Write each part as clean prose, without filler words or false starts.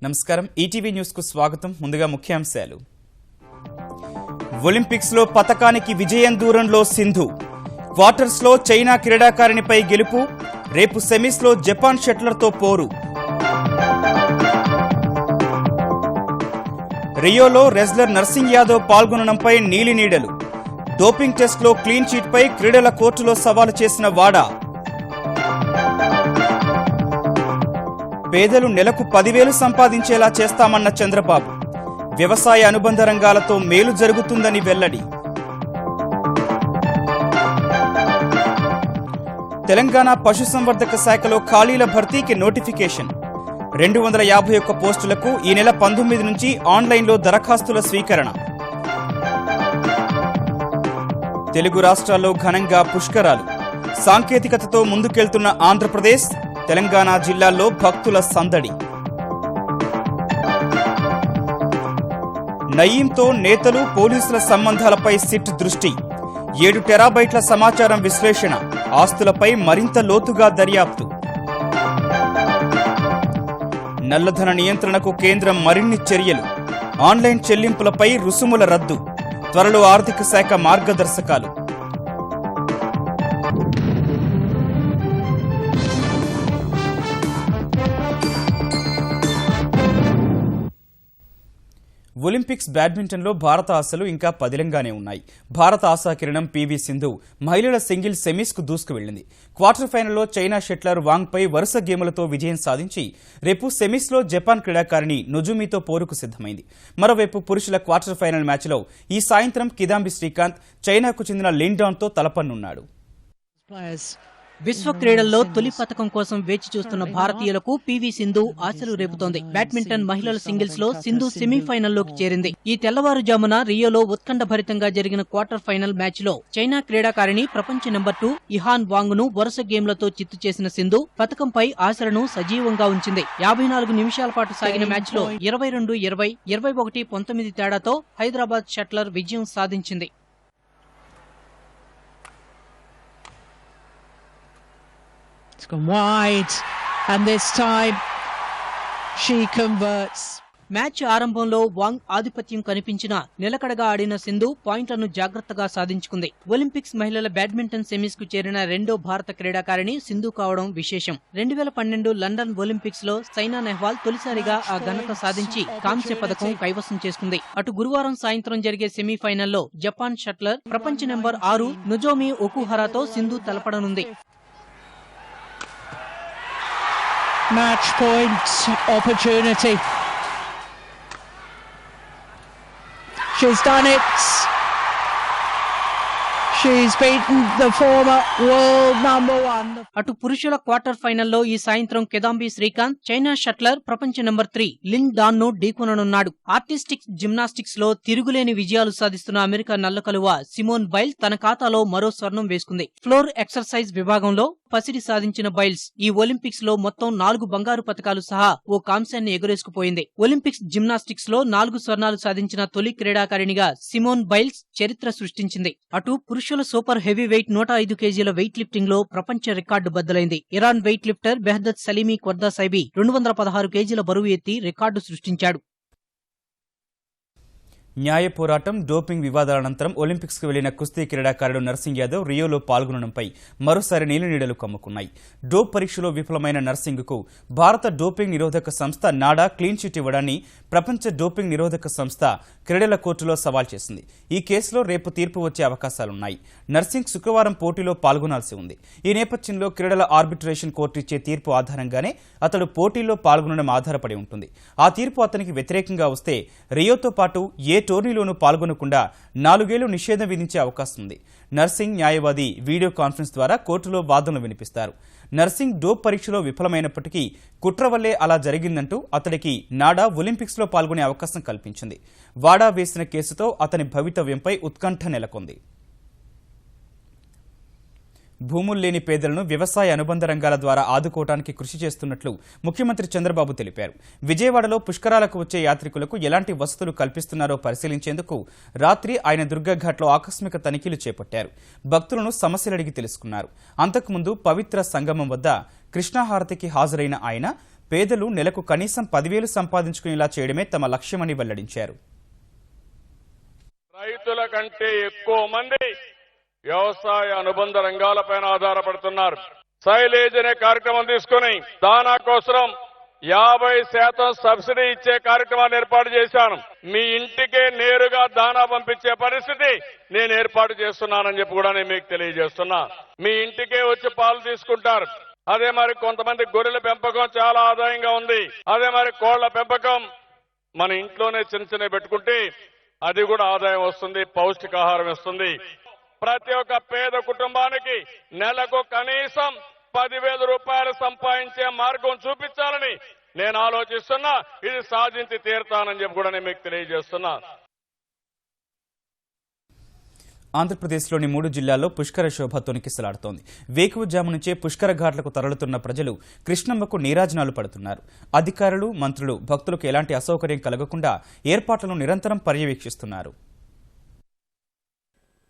నమస్కారం ETV news కు స్వాగతం. ముందుగా ముఖ్యాంశాలు. ఒలింపిక్స్ లో పతకానికి విజయం దూరంలో సింధు. క్వార్టర్స్ లో చైనా క్రీడాకారిణిపై గెలుపు. రేపు సెమీస్ లో జపాన్ షట్లర్తో పోరు. రియోలో రెజ్లర్ నర్సింగ్ యాదవ్ పాల్గొనడంపై నీలినీడలు. డోపింగ్ టెస్ట్లో క్లీన్ చీట్ పై క్రీడల కోర్టులో సవాలు చేసిన వాడా. పేదలు నెలకు 10,000 సంపాదించేలా చేస్తామన్న చంద్రబాబు. వ్యవసాయ అనుబంధ రంగాలతో మేలు జరుగుతుందని వెల్లడి. తెలంగాణ పశుసంవర్ధక శాఖలో ఖాళీల భర్తీకి నోటిఫికేషన్. 251 పోస్టులకు ఈ నెల 19 నుంచి ఆన్లైన్లో దరఖాస్తుల స్వీకరణ. తెలుగు రాష్ట్రాల్లో ఘనంగా పుష్కరాలు. సాంకేతికతతో ముందుకెళ్తున్న ఆంధ్రప్రదేశ్, తెలంగాణ జిల్లాల్లో భక్తుల సందడి. నయీంతో నేతలు పోలీసుల సంబంధాలపై సిట్ దృష్టి. 7 టెరాబైట్ల సమాచారం విశ్లేషణ. ఆస్తులపై మరింత లోతుగా దర్యాప్తు. నల్లధన నియంత్రణకు కేంద్రం మరిన్ని చర్యలు. ఆన్లైన్ చెల్లింపులపై రుసుముల రద్దు. త్వరలో ఆర్థిక శాఖ మార్గదర్శకాలు. ఒలింపిక్స్ బ్యాడ్మింటన్లో భారత ఆశలు ఇంకా పదిలంగానే ఉన్నాయి. భారత ఆశాకిరణం పీవీ సింధు మహిళల సింగిల్స్ సెమీస్కు దూసుకువెళ్లింది. క్వార్టర్ ఫైనల్లో చైనా షట్లర్ వాంగ్పై వరుస గేములతో విజయం సాధించి రేపు సెమీస్లో జపాన్ క్రీడాకారిణి నొజుమితో పోరుకు సిద్ధమైంది. మరోవైపు పురుషుల క్వార్టర్ ఫైనల్ మ్యాచ్లో ఈ సాయంత్రం కిదాంబి శ్రీకాంత్ చైనాకు చెందిన లిండాన్తో తలపన్నున్నాడు. విశ్వ క్రీడల్లో తొలి పథకం కోసం వేచి చూస్తున్న భారతీయులకు పీవీ సింధు ఆశలు రేపుతోంది. బ్యాడ్మింటన్ మహిళల సింగిల్స్ లో సింధు సెమీఫైనల్లోకి చేరింది. ఈ తెల్లవారుజామున రియోలో ఉత్కంఠభరితంగా జరిగిన క్వార్టర్ ఫైనల్ మ్యాచ్ లో చైనా క్రీడాకారిణి ప్రపంచ నెంబర్ 2 ఇహాన్ వాంగ్ ను వరుస గేమ్లతో చిత్తు చేసిన సింధు పథకంపై ఆశలను సజీవంగా ఉంచింది. 54 నిమిషాల పాటు సాగిన మ్యాచ్ లో 22-20, 21-19 తేడాతో హైదరాబాద్ షట్లర్ విజయం సాధించింది. It's gone wide, and this time she converts. Match ఆరంభంలో వాంగ్ ఆధిపత్యం కనిపించినా నిలకడగా ఆడిన సింధు పాయింట్లను జాగ్రత్తగా సాధించుకుంది. ఒలింపిక్స్ మహిళల బ్యాడ్మింటన్ సెమీస్ కు చేరిన రెండో భారత క్రీడాకారిణి సింధు కావడం విశేషం. 2012 లండన్ ఒలింపిక్స్ లో సైనా నెహ్వాల్ తొలిసారిగా ఆ ఘనత సాధించి కాంస్య పథకం కైవసం చేసుకుంది. అటు గురువారం సాయంత్రం జరిగే సెమీఫైనల్లో జపాన్ షట్లర్ ప్రపంచ నెంబర్ 6 నొజోమి ఒకుహరాతో సింధు తలపడనుంది. Match point opportunity. She's done it. She's beaten the former world number 1. అటు పురుషుల క్వార్టర్ ఫైనల్లో ఈ సాయంత్రం కిదాంబి శ్రీకాంత్ చైనా షట్లర్ ప్రపంచ నెంబర్ 3 లిన్ డాన్ ను ఢీకొననున్నాడు. ఆర్టిస్టిక్స్ జిమ్నాస్టిక్స్ లో తిరుగులేని విజయాలు సాధిస్తున్న అమెరికా నల్లకలువ సిమోన్ బైల్స్ తన ఖాతాలో మరో స్వర్ణం వేసుకుంది. ఫ్లోర్ ఎక్సర్సైజ్ విభాగంలో పసిడి సాధించిన బైల్స్ ఈ ఒలింపిక్స్ లో మొత్తం 4 బంగారు పతకాలు సహా ఓ కాంస్యాన్ని ఎగురేసుకుపోయింది. ఒలింపిక్స్ జిమ్నాస్టిక్స్ లో 4 స్వర్ణాలు సాధించిన తొలి క్రీడాకారిణిగా సిమోన్ బైల్స్ చరిత్ర సృష్టించింది. అటు పురుషుల సూపర్ హెవీ వెయిట్ 105 కేజీల వెయిట్ లిఫ్టింగ్ లో ప్రపంచ రికార్డు బద్దలైంది. ఇరాన్ వెయిట్ లిఫ్టర్ బెహదత్ సలీమీ కొర్దాసైబీ 216 కేజీల బరువు ఎత్తి రికార్డు సృష్టించాడు. న్యాయ పోరాటం, డోపింగ్ వివాదాల అనంతరం ఒలింపిక్స్ కు వెళ్లిన కుస్తీ క్రీడాకారుడు నర్సింగ్ యాదవ్ రియోలో పాల్గొనడంపై మరోసారి నీలినీడలు కమ్ముకున్నాయి. డోప్ పరీక్షలో విఫలమైన నర్సింగ్ కు భారత డోపింగ్ నిరోధక సంస్థ నాడా క్లీన్ చిట్ ఇవ్వడాన్ని ప్రపంచ డోపింగ్ నిరోధక సంస్థ క్రీడల కోర్టులో సవాల్ చేసింది. ఈ కేసులో రేపు తీర్పు వచ్చే అవకాశాలున్నాయి. నర్సింగ్ శుక్రవారం పోటీలో పాల్గొనాల్సి ఉంది. ఈ నేపథ్యంలో క్రీడల ఆర్బిట్రేషన్ కోర్టు ఇచ్చే తీర్పు ఆధారంగానే అతడు పోటీల్లో పాల్గొనడం ఆధారపడి ఉంటుంది. ఆ తీర్పు అతనికి వ్యతిరేకంగా వస్తే రియోతో పాటు ఏ టోర్నీలోనూ పాల్గొనకుండా 4 ఏళ్లు నిషేధం విధించే అవకాశం ఉంది. నర్సింగ్ న్యాయవాది వీడియో కాన్ఫరెన్స్ ద్వారా కోర్టులో వాదనలు వినిపిస్తారు. నర్సింగ్ డోప్ పరీక్షలో విఫలమైనప్పటికీ కుట్ర వల్లే అలా జరిగిందంటూ అతడికి నాడా ఒలింపిక్స్ లో పాల్గొనే అవకాశం కల్పించింది. వాడా వేసిన కేసుతో అతని భవితవ్యంపై ఉత్కంఠ నెలకొంది. భూములు లేని పేదలను వ్యవసాయ అనుబంధ రంగాల ద్వారా ఆదుకోవడానికి కృషి చేస్తున్నట్లు ముఖ్యమంత్రి చంద్రబాబు తెలిపారు. విజయవాడలో పుష్కరాలకు వచ్చే యాత్రికులకు ఎలాంటి వసతులు కల్పిస్తున్నారో పరిశీలించేందుకు రాత్రి ఆయన దుర్గాఘాట్లో ఆకస్మిక తనిఖీలు చేపట్టారు. భక్తులను సమస్యలు అడిగి తెలుసుకున్నారు. అంతకుముందు పవిత్ర సంగమం వద్ద కృష్ణాహారతికి హాజరైన ఆయన పేదలు నెలకు కనీసం 10,000 సంపాదించుకునేలా చేయడమే తమ లక్ష్యమని వెల్లడించారు. రైతుల కంటే ఎక్కువ మంది వ్యవసాయ అనుబంధ రంగాలపైన ఆధారపడుతున్నారు. సైలేజ్ అనే కార్యక్రమం తీసుకుని దానా కోసం 50% సబ్సిడీ ఇచ్చే కార్యక్రమాన్ని ఏర్పాటు చేశాను. మీ ఇంటికే నేరుగా దానా పంపించే పరిస్థితి నేను ఏర్పాటు చేస్తున్నానని చెప్పి కూడా నేను మీకు తెలియజేస్తున్నా. మీ ఇంటికే వచ్చి పాలు తీసుకుంటారు. అదే మరి కొంతమంది గొర్రెల పెంపకం చాలా ఆదాయంగా ఉంది. అదే మరి కోళ్ల పెంపకం మన ఇంట్లోనే చిన్న చిన్న పెట్టుకుంటే అది కూడా ఆదాయం వస్తుంది, పౌష్టికాహారం ఇస్తుంది. ప్రతి ఒక్క పేద కుటుంబానికి నెలకు కనీసం 10,000 రూపాయలు సంపాదించే మార్గం చూపించాలని నేను ఆలోచిస్తున్నా. ఇది సాధించి తీరుతానని చెప్పి కూడా నేను మీకు తెలియజేస్తున్నా. ఆంధ్రప్రదేశ్లోని 3 జిల్లాల్లో పుష్కర శోభ తొణికిసలాడుతోంది. వేకువజాము నుంచే పుష్కర ఘాట్లకు తరలుతున్న ప్రజలు కృష్ణమ్మకు నీరాజనాలు పడుతున్నారు. అధికారులు, మంత్రులు భక్తులకు ఎలాంటి అసౌకర్యం కలగకుండా ఏర్పాట్లను నిరంతరం పర్యవేక్షిస్తున్నారు.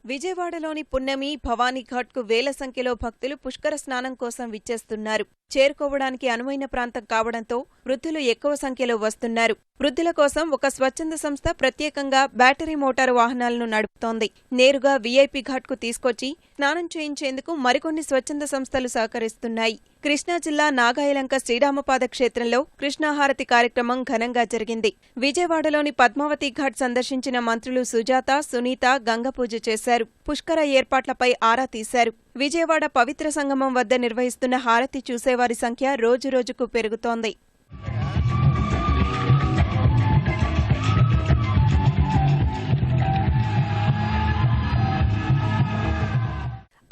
విజయవాడలోని పున్నమి, భవానీ ఘాట్కు వేల సంఖ్యలో భక్తులు పుష్కర స్నానం కోసం విచ్చేస్తున్నారు. చేరుకోవడానికి అనువైన ప్రాంతం కావడంతో వృద్ధులు ఎక్కువ సంఖ్యలో వస్తున్నారు. వృద్ధుల కోసం ఒక స్వచ్ఛంద సంస్థ ప్రత్యేకంగా బ్యాటరీ మోటారు వాహనాలను నడుపుతోంది. నేరుగా వీఐపీ ఘాట్కు తీసుకొచ్చి స్నానం చేయించేందుకు మరికొన్ని స్వచ్ఛంద సంస్థలు సహకరిస్తున్నాయి. కృష్ణా జిల్లా నాగాయలంక శ్రీరామపాద క్షేత్రంలో కృష్ణాహారతి కార్యక్రమం ఘనంగా జరిగింది. విజయవాడలోని పద్మావతి ఘాట్ సందర్శించిన మంత్రులు సుజాత, సునీత గంగపూజ చేశారు. పుష్కర ఏర్పాట్లపై ఆరా తీశారు. విజయవాడ పవిత్ర సంగమం వద్ద నిర్వహిస్తున్న హారతి చూసేవారి సంఖ్య రోజురోజుకు పెరుగుతోంది.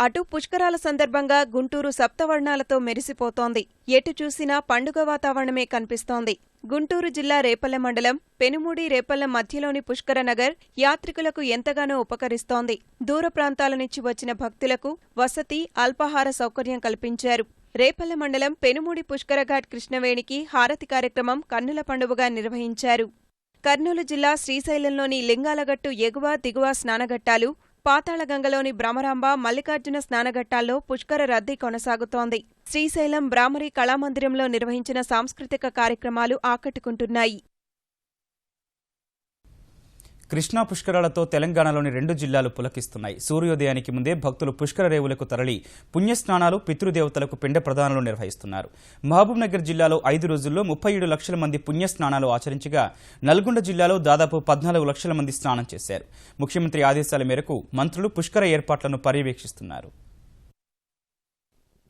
అటు పుష్కరాల సందర్భంగా గుంటూరు సప్తవర్ణాలతో మెరిసిపోతోంది. ఎటు చూసినా పండుగ వాతావరణమే కనిపిస్తోంది. గుంటూరు జిల్లా రేపల్లె మండలం పెనుమూడి రేపల్లె మధ్యలోని పుష్కర నగర్ యాత్రికులకు ఎంతగానో ఉపకరిస్తోంది. దూర ప్రాంతాల నుంచి వచ్చిన భక్తులకు వసతి, అల్పాహార సౌకర్యం కల్పించారు. రేపల్లె మండలం పెనుమూడి పుష్కరఘాట్ కృష్ణవేణికి హారతి కార్యక్రమం కన్నుల పండుగగా నిర్వహించారు. కర్నూలు జిల్లా శ్రీశైలంలోని లింగాలగట్టు ఎగువ, దిగువ స్నానఘట్టాలు, పాతాళగంగలోని భ్రమరాంబ, మల్లికార్జున స్నానఘట్టాల్లో పుష్కర రద్దీ కొనసాగుతోంది. శ్రీశైలం బ్రాహ్మరి కళామందిరంలో నిర్వహించిన సాంస్కృతిక కార్యక్రమాలు ఆకట్టుకుంటున్నాయి. కృష్ణా పుష్కరాలతో తెలంగాణలోని 2 జిల్లాలు పులకిస్తున్నాయి. సూర్యోదయానికి ముందే భక్తులు పుష్కర రేవులకు తరలి పుణ్యస్నానాలు, పితృదేవతలకు పిండ ప్రదానాలు నిర్వహిస్తున్నారు. మహబూబ్నగర్ జిల్లాలో 5 రోజుల్లో 37 లక్షల మంది పుణ్యస్నానాలు ఆచరించగా నల్గొండ జిల్లాలో దాదాపు 14 లక్షల మంది స్నానం చేశారు. ముఖ్యమంత్రి ఆదేశాల మేరకు మంత్రులు పుష్కర ఏర్పాట్లను పర్యవేక్షిస్తున్నారు.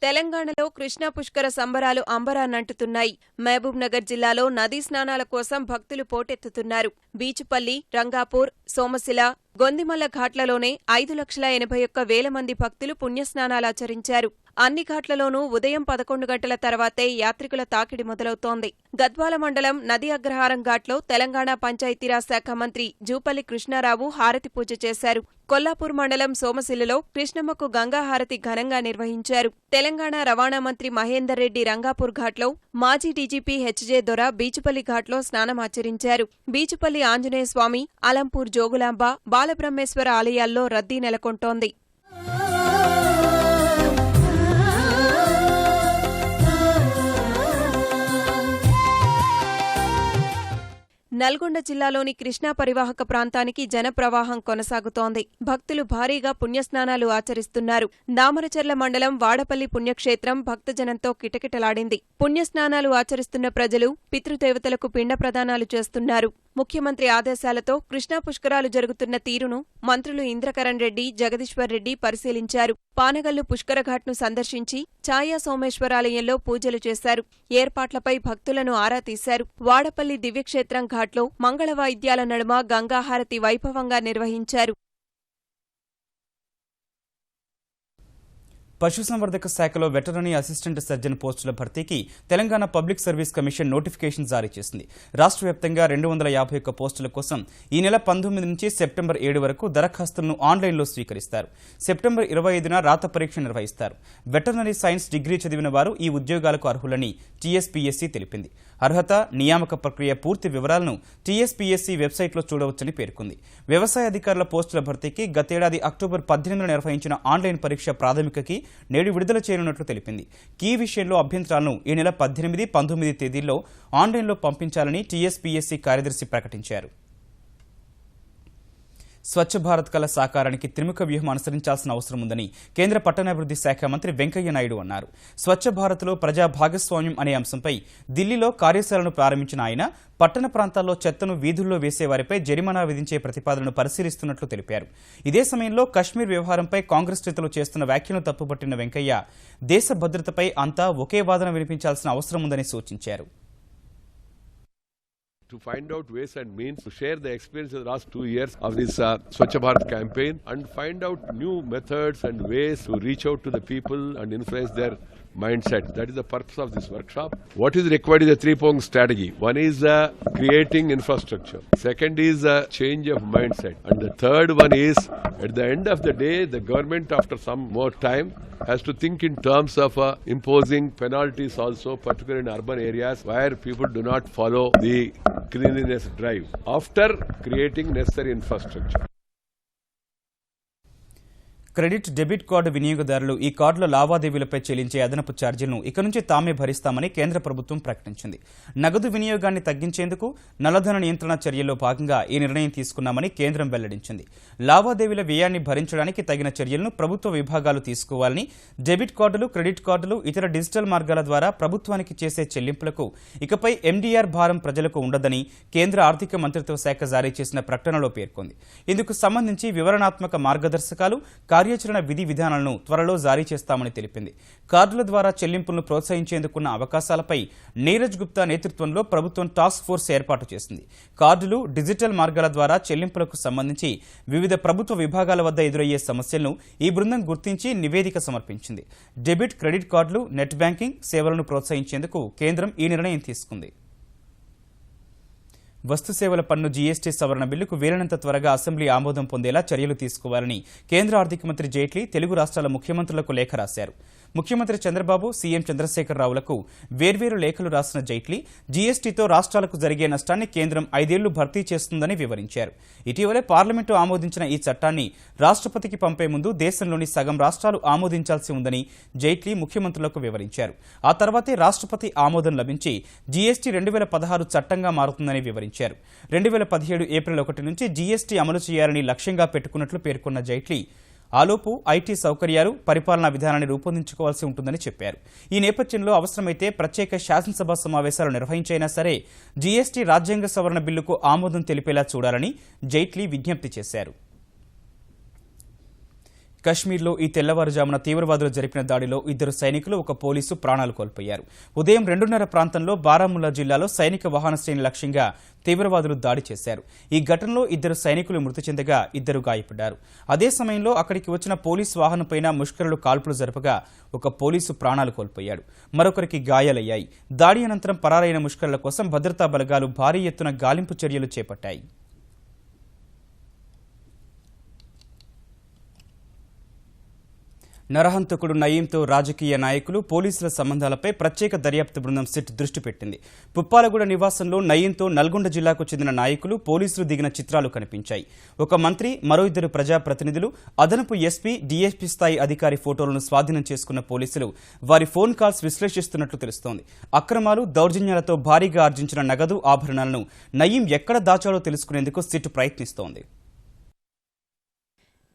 తెలంగాణలో కృష్ణా పుష్కర సంబరాలు అంబరాన్నంటుతున్నాయి. మహబూబ్నగర్ జిల్లాలో నదీ స్నానాల కోసం భక్తులు పోటెత్తుతున్నారు. బీచుపల్లి, రంగాపూర్, సోమశిల, గొందిమల్ల ఘాట్లలోనే 5,81,000 మంది భక్తులు పుణ్యస్నానాలాచరించారు. అన్ని ఘాట్లలోనూ ఉదయం 11 గంటల తర్వాతే యాత్రికుల తాకిడి మొదలవుతోంది. గద్వాల మండలం నది అగ్రహారం ఘాట్లో తెలంగాణ పంచాయతీరాజ్ శాఖ మంత్రి జూపల్లి కృష్ణారావు హారతి పూజ చేశారు. కొల్లాపూర్ మండలం సోమశిలలో కృష్ణమ్మకు గంగాహారతి ఘనంగా నిర్వహించారు. తెలంగాణ రవాణా మంత్రి మహేందర్ రెడ్డి రంగాపూర్ ఘాట్లో, మాజీ డీజీపీ హెచ్జే దొర బీచుపల్లి ఘాట్లో స్నానమాచరించారు. బీచుపల్లి ఆంజనేయ స్వామి, అలంపూర్ జోగులాంబ, బాలబ్రహ్మేశ్వర ఆలయాల్లో రద్దీ నెలకొంటోంది. నల్గొండ జిల్లాలోని కృష్ణా పరివాహక ప్రాంతానికి జనప్రవాహం కొనసాగుతోంది. భక్తులు భారీగా పుణ్యస్నానాలు ఆచరిస్తున్నారు. దామరచర్ల మండలం వాడపల్లి పుణ్యక్షేత్రం భక్తజనంతో కిటకిటలాడింది. పుణ్యస్నానాలు ఆచరిస్తున్న ప్రజలు పితృదేవతలకు పిండ ప్రదానాలు చేస్తున్నారు. ముఖ్యమంత్రి ఆదేశాలతో కృష్ణా పుష్కరాలు జరుగుతున్న తీరును మంత్రులు ఇంద్రకరణ్ రెడ్డి, జగదీశ్వర్ రెడ్డి పరిశీలించారు. పానగల్లు పుష్కరఘాట్ను సందర్శించి ఛాయా సోమేశ్వరాలయంలో పూజలు చేశారు. ఏర్పాట్లపై భక్తులను ఆరా తీశారు. వాడపల్లి దివ్యక్షేత్రం ఘాట్లో మంగళవాయిద్యాల నడుమ గంగాహారతి వైభవంగా నిర్వహించారు. పశుసంవర్ధక శాఖలో వెటరనరీ అసిస్టెంట్ సర్జన్ పోస్టుల భర్తీకి Telangana public service commission notification జారీ చేసింది. రాష్ట్ర వ్యాప్తంగా 251 పోస్టుల కోసం ఈ నెల 19 నుంచి సెప్టెంబర్ 7 వరకు దరఖాస్తులను ఆన్లైన్లో స్వీకరిస్తారు. సెప్టెంబర్ 25న రాత పరీక్ష నిర్వహిస్తారు. వెటరనరీ సైన్స్ డిగ్రీ చదివిన వారు ఈ ఉద్యోగాలకు అర్హులని టీఎస్పీఎస్సీ తెలిపింది. అర్హత, నియామక ప్రక్రియ పూర్తి వివరాలను టీఎస్పీఎస్సీ వెబ్సైట్లో చూడవచ్చని పేర్కొంది. వ్యవసాయ అధికారుల పోస్టుల భర్తీకి గతేడాది అక్టోబర్ 18న నిర్వహించిన ఆన్లైన్ పరీక్ష ప్రాథమికకి నేడు విడుదల చేయనున్నట్లు తెలిపింది. కీ విషయంలో అభ్యంతరాలను ఈ నెల 18, 19 తేదీల్లో ఆన్లైన్లో పంపించాలని టీఎస్పీఎస్సీ కార్యదర్శి ప్రకటించారు. స్వచ్ఛ భారత్ కల సాకారానికి త్రిముఖ వ్యూహం అనుసరించాల్సిన అవసరం ఉందని కేంద్ర పట్టణాభివృద్ధి శాఖ మంత్రి వెంకయ్య నాయుడు అన్నారు. స్వచ్ఛ భారత్లో ప్రజా భాగస్వామ్యం అనే అంశంపై ఢిల్లీలో కార్యశాలను ప్రారంభించిన ఆయన పట్టణ ప్రాంతాల్లో చెత్తను వీధుల్లో వేసేవారిపై జరిమానా విధించే ప్రతిపాదనను పరిశీలిస్తున్నట్లు తెలిపారు. ఇదే సమయంలో కశ్మీర్ వ్యవహారంపై కాంగ్రెస్ నేతలు చేస్తున్న వ్యాఖ్యలను తప్పుపట్టిన వెంకయ్య దేశ భద్రతపై అంతా ఒకే వాదన వినిపించాల్సిన అవసరం ఉందని సూచించారు. To find out ways and means to share the experience of the last 2 years of this Swachh Bharat campaign and find out new methods and ways to reach out to the people and influence their mindset. That is the purpose of this workshop. What is required is a three-pronged strategy. One is creating infrastructure. Second is a change of mindset. And the third one is, at the end of the day, the government, after some more time, has to think in terms of imposing penalties also, particularly in urban areas where people do not follow the cleanliness drive, after creating necessary infrastructure. Credit, debit card వినియోగదారులు ఈ కార్డుల లావాదేవీలపై చెల్లించే అదనపు ఛార్జీలను ఇక నుంచి తామే భరిస్తామని కేంద్ర ప్రభుత్వం ప్రకటించింది. నగదు వినియోగాన్ని తగ్గించేందుకు నల్లధన నియంత్రణ చర్యల్లో భాగంగా ఈ నిర్ణయం తీసుకున్నామని కేంద్రం వెల్లడించింది. లావాదేవీల వ్యయాన్ని భరించడానికి తగిన చర్యలను ప్రభుత్వ విభాగాలు తీసుకోవాలని, డెబిట్ కార్డులు, క్రెడిట్ కార్డులు, ఇతర డిజిటల్ మార్గాల ద్వారా ప్రభుత్వానికి చేసే చెల్లింపులకు ఇకపై ఎండీఆర్ భారం ప్రజలకు ఉండదని కేంద్ర ఆర్థిక మంత్రిత్వ శాఖ జారీ చేసిన ప్రకటనలో పేర్కొంది. ఇందుకు సంబంధించి వివరణాత్మక మార్గదర్శకాలు, కార్యాచరణ విధి విధానాలను త్వరలో జారీ చేస్తామని తెలిపింది. కార్డుల ద్వారా చెల్లింపులను ప్రోత్సహించేందుకున్న అవకాశాలపై నీరజ్ గుప్తా నేతృత్వంలో ప్రభుత్వం టాస్క్ ఫోర్స్ ఏర్పాటు చేసింది. కార్డులు, డిజిటల్ మార్గాల ద్వారా చెల్లింపులకు సంబంధించి వివిధ ప్రభుత్వ విభాగాల వద్ద ఎదురయ్యే సమస్యలను ఈ బృందం గుర్తించి నివేదిక సమర్పించింది. డెబిట్, క్రెడిట్ కార్డులు, నెట్ బ్యాంకింగ్ సేవలను ప్రోత్సహించేందుకు కేంద్రం ఈ నిర్ణయం తీసుకుంది. వస్తు సేవల పన్ను జీఎస్టీ సవరణ బిల్లుకు వీలైనంత త్వరగా అసెంబ్లీ ఆమోదం పొందేలా చర్యలు తీసుకోవాలని కేంద్ర ఆర్థిక మంత్రి జైట్లీ తెలుగు రాష్ట్రాల ముఖ్యమంత్రులకు లేఖ రాశారు. ముఖ్యమంత్రి చంద్రబాబు, సీఎం చంద్రశేఖరరావులకు వేర్వేరు లేఖలు రాసిన జైట్లీ జీఎస్టీతో రాష్ట్రాలకు జరిగే నష్టాన్ని కేంద్రం 5 ఏళ్లు భర్తీ చేస్తుందని వివరించారు. ఇటీవలే పార్లమెంటు ఆమోదించిన ఈ చట్టాన్ని రాష్ట్రపతికి పంపే ముందు దేశంలోని సగం రాష్ట్రాలు ఆమోదించాల్సి ఉందని జైట్లీ ముఖ్యమంత్రులకు వివరించారు. ఆ తర్వాతే రాష్ట్రపతి ఆమోదం లభించి జీఎస్టీ 2016 చట్టంగా మారుతుందని వివరించారు. 2017 ఏప్రిల్ 1 నుంచి జీఎస్టీ అమలు చేయాలని లక్ష్యంగా పెట్టుకున్నట్లు పేర్కొన్న జైట్లీ ఆలోపు ఐటీ సౌకర్యాలు, పరిపాలనా విధానాన్ని రూపొందించుకోవాల్సి ఉంటుందని చెప్పారు. ఈ నేపథ్యంలో అవసరమైతే ప్రత్యేక శాసనసభ సమావేశాలు నిర్వహించైనా సరే జీఎస్టీ రాజ్యాంగ సవరణ బిల్లుకు ఆమోదం తెలిపేలా చూడాలని జైట్లీ విజ్ఞప్తి చేశారు. కశ్మీర్లో ఈ తెల్లవారుజామున తీవ్రవాదులు జరిపిన దాడిలో 2 సైనికులు, 1 పోలీసు ప్రాణాలు కోల్పోయారు. ఉదయం 2:30 ప్రాంతంలో బారాముల్లా జిల్లాలో సైనిక వాహన శ్రేణి లక్ష్యంగా తీవ్రవాదులు దాడి చేశారు. ఈ ఘటనలో 2 సైనికులు మృతి చెందగా 2 గాయపడ్డారు. అదే సమయంలో అక్కడికి వచ్చిన పోలీసు వాహనంపైన ముష్కరులు కాల్పులు జరపగా 1 పోలీసు ప్రాణాలు కోల్పోయాడు. మరొకరికి గాయాలయ్యాయి. దాడి అనంతరం పరారైన ముష్కరుల కోసం భద్రతా బలగాలు భారీ ఎత్తున గాలింపు చర్యలు చేపట్టాయి. నరహంతకుడు నయీంతో రాజకీయ నాయకులు, పోలీసుల సంబంధాలపై ప్రత్యేక దర్యాప్తు బృందం సిట్ దృష్టి పెట్టింది. పుప్పాలగూడ నివాసంలో నయీంతో నల్గొండ జిల్లాకు చెందిన నాయకులు, పోలీసులు దిగిన చిత్రాలు కనిపించాయి. 1 మంత్రి, మరో 2 ప్రజాప్రతినిధులు, అదనపు ఎస్పీ, డీఎస్పీ స్థాయి అధికారి ఫోటోలను స్వాధీనం చేసుకున్న పోలీసులు వారి ఫోన్ కాల్స్ విశ్లేషిస్తున్నట్లు తెలుస్తోంది. అక్రమాలు, దౌర్జన్యాలతో భారీగా ఆర్జించిన నగదు, ఆభరణాలను నయీం ఎక్కడ దాచాడో తెలుసుకునేందుకు సిట్ ప్రయత్నిస్తోంది.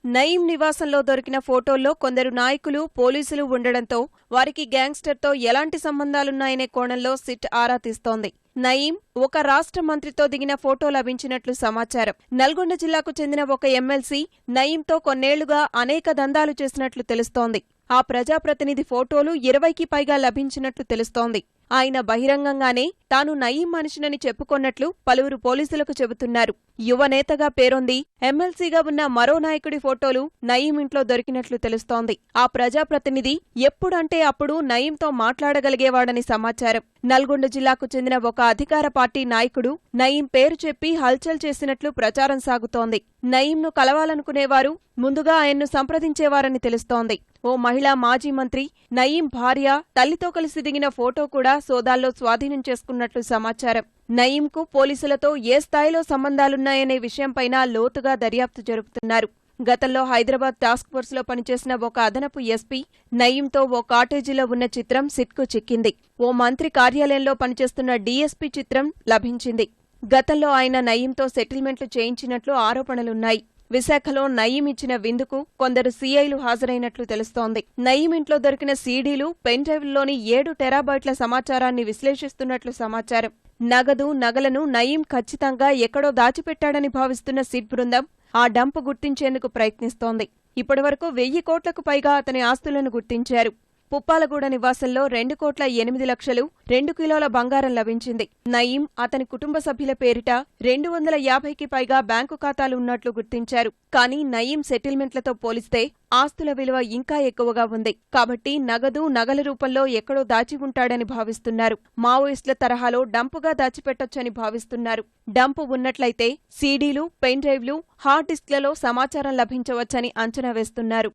నయీం నివాసంలో దొరికిన ఫోటోల్లో కొందరు నాయకులు, పోలీసులు ఉండడంతో వారికి గ్యాంగ్స్టర్తో ఎలాంటి సంబంధాలున్నాయనే కోణంలో సిట్ ఆరా తీస్తోంది. నయీం ఒక రాష్ట్ర మంత్రితో దిగిన ఫోటో లభించినట్లు సమాచారం. నల్గొండ జిల్లాకు చెందిన ఒక ఎమ్మెల్సీ నయీంతో కొన్నేళ్లుగా అనేక దందాలు చేసినట్లు తెలుస్తోంది. ఆ ప్రజాప్రతినిధి ఫోటోలు 20కి పైగా లభించినట్లు తెలుస్తోంది. ఆయన బహిరంగంగానే తాను నయీం మనిషినని చెప్పుకొన్నట్లు పలువురు పోలీసులకు చెబుతున్నారు. యువనేతగా పేరొంది ఎమ్మెల్సీగా ఉన్న మరో నాయకుడి ఫోటోలు నయీం ఇంట్లో దొరికినట్లు తెలుస్తోంది. ఆ ప్రజాప్రతినిధి ఎప్పుడంటే అప్పుడు నయీంతో మాట్లాడగలిగేవాడని సమాచారం. నల్గొండ జిల్లాకు చెందిన ఒక అధికార పార్టీ నాయకుడు నయీం పేరు చెప్పి హల్చల్ చేసినట్లు ప్రచారం సాగుతోంది. నయీంను కలవాలనుకునేవారు ముందుగా ఆయన్ను సంప్రదించేవారని తెలుస్తోంది. ఓ మహిళా మాజీ మంత్రి, నయీం భార్య, తల్లితో కలిసి దిగిన ఫోటో కూడా సోదాల్లో స్వాధీనం చేసుకున్నట్లు సమాచారం. నయీంకు పోలీసులతో ఏ స్థాయిలో సంబంధాలున్నాయనే విషయంపైన లోతుగా దర్యాప్తు జరుపుతున్నారు. గతంలో హైదరాబాద్ టాస్క్ ఫోర్స్లో పనిచేసిన ఒక అదనపు ఎస్పీ నయీంతో ఓ కాటేజీలో ఉన్న చిత్రం సిట్కు చిక్కింది. ఓ మంత్రి కార్యాలయంలో పనిచేస్తున్న డీఎస్పీ చిత్రం లభించింది. గతంలో ఆయన నయీంతో సెటిల్మెంట్లు చేయించినట్లు ఆరోపణలున్నాయి. విశాఖలో నయీం ఇచ్చిన విందుకు కొందరు సీఐలు హాజరైనట్లు తెలుస్తోంది. నయీం ఇంట్లో దొరికిన సీడీలు, పెన్ డ్రైవ్లోని 7 టెరాబైట్ల సమాచారాన్ని విశ్లేషిస్తున్నట్లు సమాచారం. నగదు, నగలను నయీం ఖచ్చితంగా ఎక్కడో దాచిపెట్టాడని భావిస్తున్న సిట్ బృందం ఆ డంపు గుర్తించేందుకు ప్రయత్నిస్తోంది. ఇప్పటివరకు 1000 కోట్లకు పైగా అతని ఆస్తులను గుర్తించారు. పుప్పాలగూడ నివాసంలో 2,08,00,000, 2 కిలోల బంగారం లభించింది. నయీం, అతని కుటుంబ సభ్యుల పేరిట 250కి పైగా బ్యాంకు ఖాతాలు ఉన్నట్లు గుర్తించారు. కానీ నయీం సెటిల్మెంట్లతో పోలిస్తే ఆస్తుల విలువ ఇంకా ఎక్కువగా ఉంది. కాబట్టి నగదు, నగల రూపంలో ఎక్కడో దాచి ఉంటాడని భావిస్తున్నారు. మావోయిస్టుల తరహాలో డంపుగా దాచిపెట్టొచ్చని భావిస్తున్నారు. డంపు ఉన్నట్లయితే సీడీలు, పెన్ డ్రైవ్లు, హార్డ్ డిస్క్లలో సమాచారం లభించవచ్చని అంచనా వేస్తున్నారు.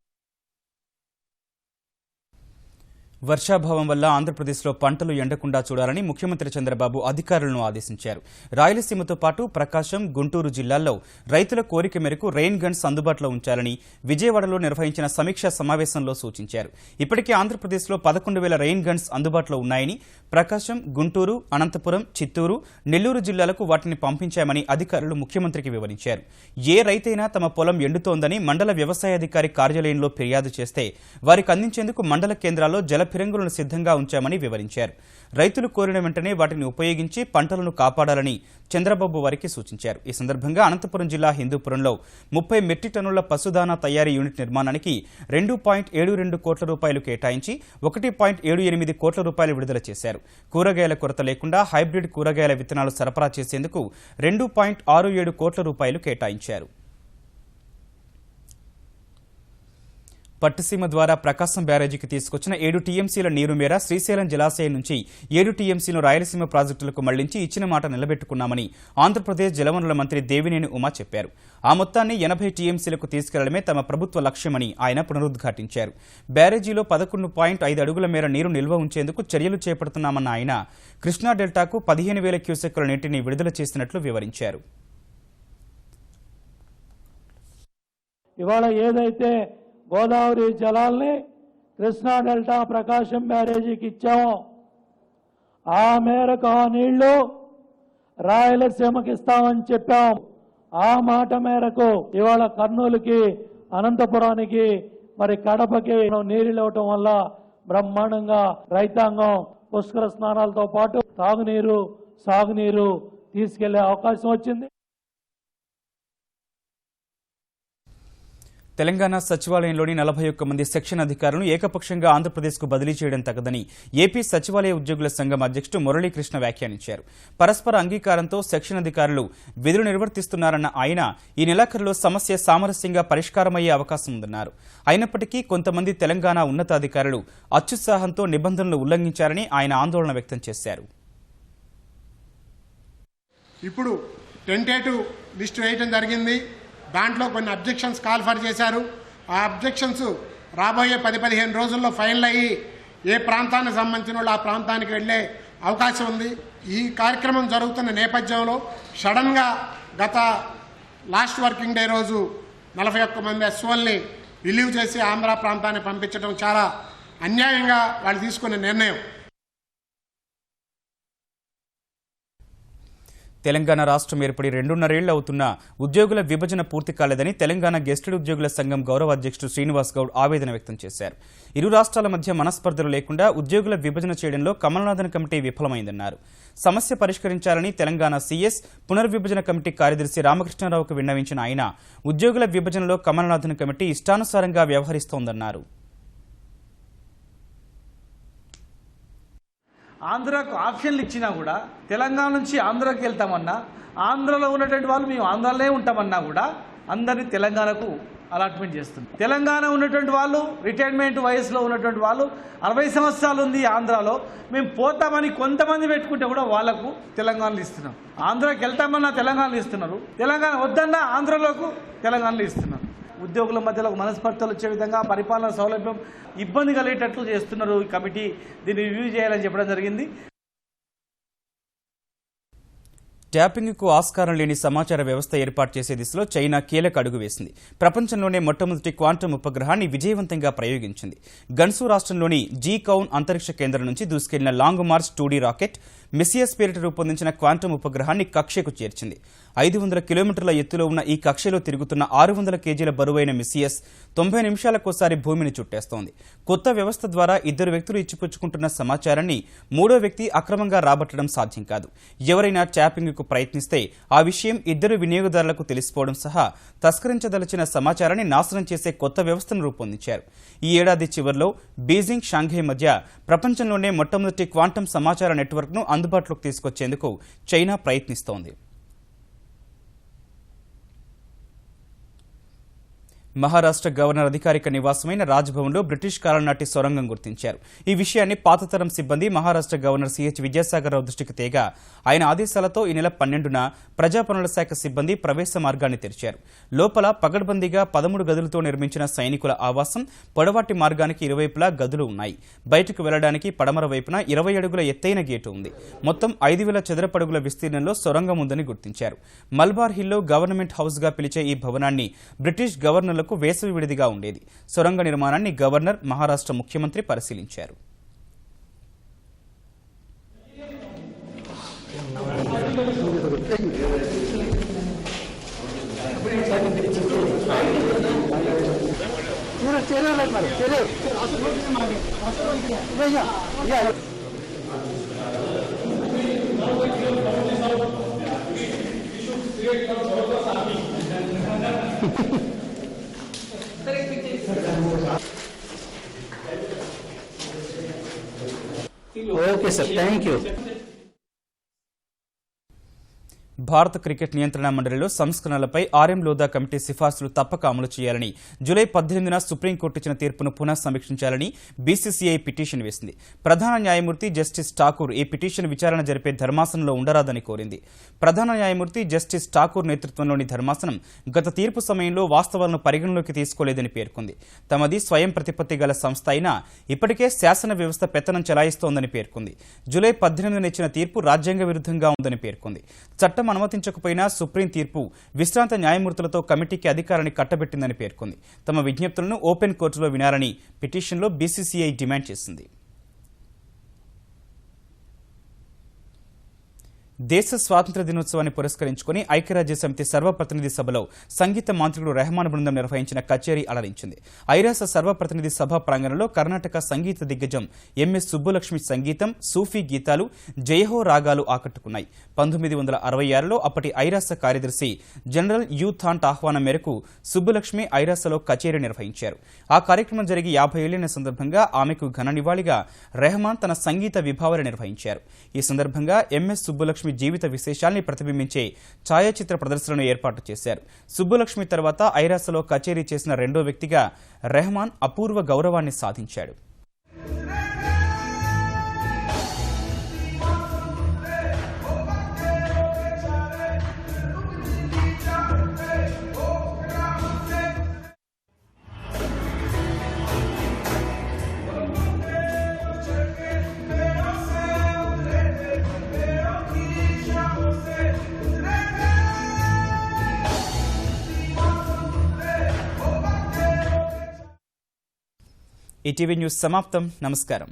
వర్షాభావం వల్ల ఆంధ్రప్రదేశ్లో పంటలు ఎండకుండా చూడాలని ముఖ్యమంత్రి చంద్రబాబు అధికారులను ఆదేశించారు. రాయలసీమతో పాటు ప్రకాశం, గుంటూరు జిల్లాల్లో రైతుల కోరిక మేరకు రెయిన్ గన్స్ అందుబాటులో ఉంచాలని విజయవాడలో నిర్వహించిన సమీక్షా సమావేశంలో సూచించారు. ఇప్పటికే ఆంధ్రప్రదేశ్లో 11,000 రెయిన్ గన్స్ అందుబాటులో ఉన్నాయని, ప్రకాశం, గుంటూరు, అనంతపురం, చిత్తూరు, నెల్లూరు జిల్లాలకు వాటిని పంపించామని అధికారులు ముఖ్యమంత్రికి వివరించారు. ఏ రైతైనా తమ పొలం ఎండుతోందని మండల వ్యవసాయాధికారి కార్యాలయంలో ఫిర్యాదు చేస్తే వారికి అందించేందుకు మండల కేంద్రాల్లో జలఫిరంగులను సిద్ధంగా ఉంచామని వివరించారు. రైతులు కోరిన వెంటనే వాటిని ఉపయోగించి పంటలను కాపాడాలని చంద్రబాబు వారికి సూచించారు. ఈ సందర్భంగా అనంతపురం జిల్లా హిందూపురంలో 30 మెట్రిక్ టన్నుల పశుదానా తయారీ యూనిట్ నిర్మాణానికి 2.72 కోట్ల రూపాయలు కేటాయించి 1.78 కోట్ల రూపాయలు విడుదల చేశారు. కూరగాయల కొరత లేకుండా హైబ్రిడ్ కూరగాయల విత్తనాలు సరఫరా చేసేందుకు 2.67 కోట్ల రూపాయలు కేటాయించారు. పట్టిసీమ ద్వారా ప్రకాశం బ్యారేజీకి తీసుకొచ్చిన 7 టీఎంసీల నీరు మేర శ్రీశైలం జలాశయం నుంచి 7 టీఎంసీలను రాయలసీమ ప్రాజెక్టులకు మళ్లించి ఇచ్చిన మాట నిలబెట్టుకున్నామని ఆంధ్రప్రదేశ్ జలవనరుల మంత్రి దేవినేని ఉమా చెప్పారు. ఆ మొత్తాన్ని 80 టీఎంసీలకు తీసుకెళ్లడమే తమ ప్రభుత్వ లక్ష్యమని ఆయన పునరుద్ఘాటించారు. బ్యారేజీలో 11.5 అడుగుల మేర నీరు నిల్వ ఉంచేందుకు చర్యలు చేపడుతున్నామన్న ఆయన కృష్ణా డెల్టాకు 15,000 క్యూసెక్కుల నీటిని విడుదల చేసినట్లు వివరించారు. ఇవాళ ఏదైతే గోదావరి జలాల్ని కృష్ణా డెల్టా ప్రకాశం బ్యారేజీకి ఇచ్చామో ఆ మేరకు ఆ నీళ్లు రాయలసీమకి ఇస్తామని చెప్పాం. ఆ మాట మేరకు ఇవాళ కర్నూలుకి, అనంతపురానికి, మరి కడపకి నీళ్లు ఇవ్వటం వల్ల బ్రహ్మాండంగా రైతాంగం పుష్కర స్నానాలతో పాటు తాగునీరు, సాగునీరు తీసుకెళ్లే అవకాశం వచ్చింది. తెలంగాణ సచివాలయంలోని 41 మంది సెక్షన్ అధికారులను ఏకపక్షంగా ఆంధ్రప్రదేశ్కు బదిలీ చేయడం తగదని ఏపీ సచివాలయ ఉద్యోగుల సంఘం అధ్యక్షుడు మురళీకృష్ణ వ్యాఖ్యానించారు. పరస్పర అంగీకారంతో సెక్షన్ అధికారులు విధులు నిర్వర్తిస్తున్నారన్న ఆయన ఈ నెలాఖరులో సమస్య సామరస్యంగా పరిష్కారమయ్యే అవకాశం ఉందన్నారు. అయినప్పటికీ కొంతమంది తెలంగాణ ఉన్నతాధికారులు అత్యుత్సాహంతో నిబంధనలు ఉల్లంఘించారని ఆయన ఆందోళన వ్యక్తం చేశారు. ఇప్పుడు టెంటేటివ్ లిస్టు వేయడం జరిగింది. దాంట్లో కొన్ని అబ్జెక్షన్స్ కాల్ఫర్ చేశారు. ఆ అబ్జెక్షన్స్ రాబోయే 10-15 రోజుల్లో ఫైనల్ అయ్యి ఏ ప్రాంతానికి సంబంధించిన వాళ్ళు ఆ ప్రాంతానికి వెళ్ళే అవకాశం ఉంది. ఈ కార్యక్రమం జరుగుతున్న నేపథ్యంలో సడన్గా గత లాస్ట్ వర్కింగ్ డే రోజు 41 మంది ఎస్ఓల్ని రిలీవ్ చేసి ఆంధ్ర ప్రాంతానికి పంపించడం చాలా అన్యాయంగా వాళ్ళు తీసుకున్న నిర్ణయం. తెలంగాణ రాష్ట్రం ఏర్పడి 2.5 ఏళ్లు అవుతున్నా ఉద్యోగుల విభజన పూర్తి కాలేదని తెలంగాణ గెస్టెడ్ ఉద్యోగుల సంఘం గౌరవ అధ్యక్షుడు శ్రీనివాస్ గౌడ్ ఆవేదన వ్యక్తం చేశారు. ఇరు రాష్ట్రాల మధ్య మనస్పర్ధలు లేకుండా ఉద్యోగుల విభజన చేయడంలో కమలనాథన్ కమిటీ విఫలమైందన్నారు. సమస్య పరిష్కరించాలని తెలంగాణ సీఎస్ పునర్విభజన కమిటీ కార్యదర్శి రామకృష్ణారావుకు విన్నవించిన ఆయన ఉద్యోగుల విభజనలో కమలనాథన్ కమిటీ ఇష్టానుసారంగా వ్యవహరిస్తోందన్నారు. ఆంధ్రాకు ఆప్షన్లు ఇచ్చినా కూడా తెలంగాణ నుంచి ఆంధ్రాకి వెళ్తామన్నా, ఆంధ్రలో ఉన్నటువంటి వాళ్ళు మేము ఆంధ్రాలోనే ఉంటామన్నా కూడా అందరినీ తెలంగాణకు అలాట్మెంట్ చేస్తుంది. తెలంగాణ ఉన్నటువంటి వాళ్ళు రిటైర్మెంట్ వయసులో ఉన్నటువంటి వాళ్ళు 60 సంవత్సరాలు ఉంది ఆంధ్రాలో, మేము పోతామని కొంతమంది పెట్టుకుంటే కూడా వాళ్లకు తెలంగాణలో ఇస్తున్నాం. ఆంధ్రాకి వెళ్తామన్నా తెలంగాణలో ఇస్తున్నారు, తెలంగాణ వద్దన్నా ఆంధ్రలోకి తెలంగాణలో ఇస్తున్నారు. ఉద్యోగుల మధ్యలో మనస్పర్ధలు వచ్చే విధంగా పరిపాలన సౌలభ్యం ఇబ్బంది కలిగేటట్లు చేస్తున్నారు. ఈ కమిటీ దీన్ని రివ్యూ చేయాలని చెప్పడం జరిగింది. ట్యాపింగ్కు ఆస్కారం లేని సమాచార వ్యవస్థ ఏర్పాటు చేసే దిశలో చైనా కీలక అడుగు వేసింది. ప్రపంచంలోనే మొట్టమొదటి క్వాంటమ్ ఉపగ్రహాన్ని విజయవంతంగా ప్రయోగించింది. గన్సు రాష్ట్రంలోని జీ-కౌన్ అంతరిక్ష కేంద్రం నుంచి దూసుకెళ్లిన లాంగ్ మార్చ్ 2D రాకెట్ మెసియస్ పేరిట రూపొందించిన క్వాంటమ్ ఉపగ్రహాన్ని కక్షకు చేర్చింది. 500 కిలోమీటర్ల ఎత్తులో ఉన్న ఈ కక్షలో తిరుగుతున్న 600 కేజీల బరువైన మెసియస్ 90 నిమిషాలకోసారి భూమిని చుట్టేస్తోంది. కొత్త వ్యవస్థ ద్వారా 2 వ్యక్తులు ఇచ్చిపుచ్చుకుంటున్న సమాచారాన్ని 3వ వ్యక్తి అక్రమంగా రాబట్టడం సాధ్యం కాదు. ఎవరైనా ట్యాపింగ్కు ప్రయత్నిస్తే ఆ విషయం 2 వినియోగదారులకు తెలిసిపోవడం సహా తస్కరించదలిచిన సమాచారాన్ని నాశనం చేసే కొత్త వ్యవస్థను రూపొందించారు. ఈ ఏడాది చివరిలో బీజింగ్, షాంఘై మధ్య ప్రపంచంలోనే మొట్టమొదటి క్వాంటమ్ సమాచార నెట్వర్క్ను అందుబాటులోకి తీసుకొచ్చేందుకు చైనా ప్రయత్నిస్తోంది. మహారాష్ట్ర గవర్నర్ అధికారిక నివాసమైన రాజ్భవన్లో బ్రిటిష్ కాలం నాటి సొరంగం గుర్తించారు. ఈ విషయాన్ని పాతతరం సిబ్బంది మహారాష్ట్ర గవర్నర్ సిహెచ్ విద్యాసాగరరావు దృష్టికి తేగా ఆయన ఆదేశాలతో ఈ నెల 12న ప్రజాపనుల శాఖ సిబ్బంది ప్రవేశ మార్గాన్ని తెరిచారు. లోపల పగడ్బందీగా 13 గదులతో నిర్మించిన సైనికుల ఆవాసం, పొడవాటి మార్గానికి ఇరువైపులా గదులు ఉన్నాయి. బయటకు వెళ్లడానికి పడమర వైపున 20 అడుగుల ఎత్తైన గేటు ఉంది. మొత్తం 5000 చదరపు అడుగుల విస్తీర్ణంలో సొరంగం ఉందని గుర్తించారు. మల్బార్ హిల్లో గవర్నమెంట్ హౌస్ గా పిలిచే ఈ భవనాన్ని బ్రిటిష్ గవర్నర్లకు వేసవి విడిదిగా ఉండేది. సొరంగ నిర్మాణాన్ని గవర్నర్, మహారాష్ట్ర ముఖ్యమంత్రి పరిశీలించారు. Okay, sir. Thank you. భారత క్రికెట్ నియంత్రణ మండలిలో సంస్కరణలపై ఆర్ఎం లోధా కమిటీ సిఫార్సులు తప్పక అమలు చేయాలని జూలై 18న సుప్రీంకోర్టు ఇచ్చిన తీర్పును పునః సమీక్షించాలని బీసీసీఐ పిటిషన్ వేసింది. ప్రధాన న్యాయమూర్తి జస్టిస్ ఠాకూర్ ఈ పిటిషన్ విచారణ జరిపే ధర్మాసనంలో ఉండరాదని కోరింది. ప్రధాన న్యాయమూర్తి జస్టిస్ ఠాకూర్ నేతృత్వంలోని ధర్మాసనం గత తీర్పు సమయంలో వాస్తవాలను పరిగణలోకి తీసుకోలేదని పేర్కొంది. తమది స్వయం ప్రతిపత్తి గల సంస్థ అయినా ఇప్పటికే శాసన వ్యవస్థ పెత్తనం చెలాయిస్తోందని పేర్కొంది. జూలై 18న ఇచ్చిన తీర్పు రాజ్యాంగ విరుద్ధంగా ఉందని పేర్కొంది. చట్టం అనుమతించకపోయినా సుప్రీం తీర్పు విశ్రాంత న్యాయమూర్తులతో కమిటీకి అధికారాన్ని కట్టబెట్టిందని పేర్కొంది. తమ విజ్ఞప్తులను ఓపెన్ కోర్టులో వినాలని పిటిషన్లో బీసీసీఐ డిమాండ్ చేసింది. దేశ స్వాతంత్ర్య దినోత్సవాన్ని పురస్కరించుకుని ఐక్యరాజ్య సమితి సర్వప్రతినిధి సభలో సంగీత మాంత్రికుడు రెహమాన్ బృందం నిర్వహించిన కచేరీ అలరించింది. ఐరాస సర్వప్రతినిధి సభ ప్రాంగణంలో కర్ణాటక సంగీత దిగ్గజం ఎంఎస్ సుబ్బులక్ష్మి సంగీతం, సూఫీ గీతాలు, జయహో రాగాలు ఆకట్టుకున్నాయి. 1966లో అప్పటి ఐరాస కార్యదర్శి జనరల్ యూ థాంట్ ఆహ్వానం మేరకు సుబ్బులక్ష్మి ఐరాసలో కచేరీ నిర్వహించారు. ఆ కార్యక్రమం జరిగి 50 ఏళ్లైన సందర్భంగా ఆమెకు ఘన నివాళిగా రెహమాన్ తన సంగీత విభావరి నిర్వహించారు. ఈ సందర్భంగా ఎంఎస్ సుబ్బులక్ష్మి జీవిత విశేషాల్ని ప్రతిబింబించే ఛాయాచిత్ర ప్రదర్శనను ఏర్పాటు చేశారు. సుబ్బులక్ష్మి తర్వాత ఐరాసలో కచేరీ చేసిన రెండో వ్యక్తిగా రెహమాన్ అపూర్వ గౌరవాన్ని సాధించాడు. ఈటీవీ న్యూస్ సమాప్తం. నమస్కారం.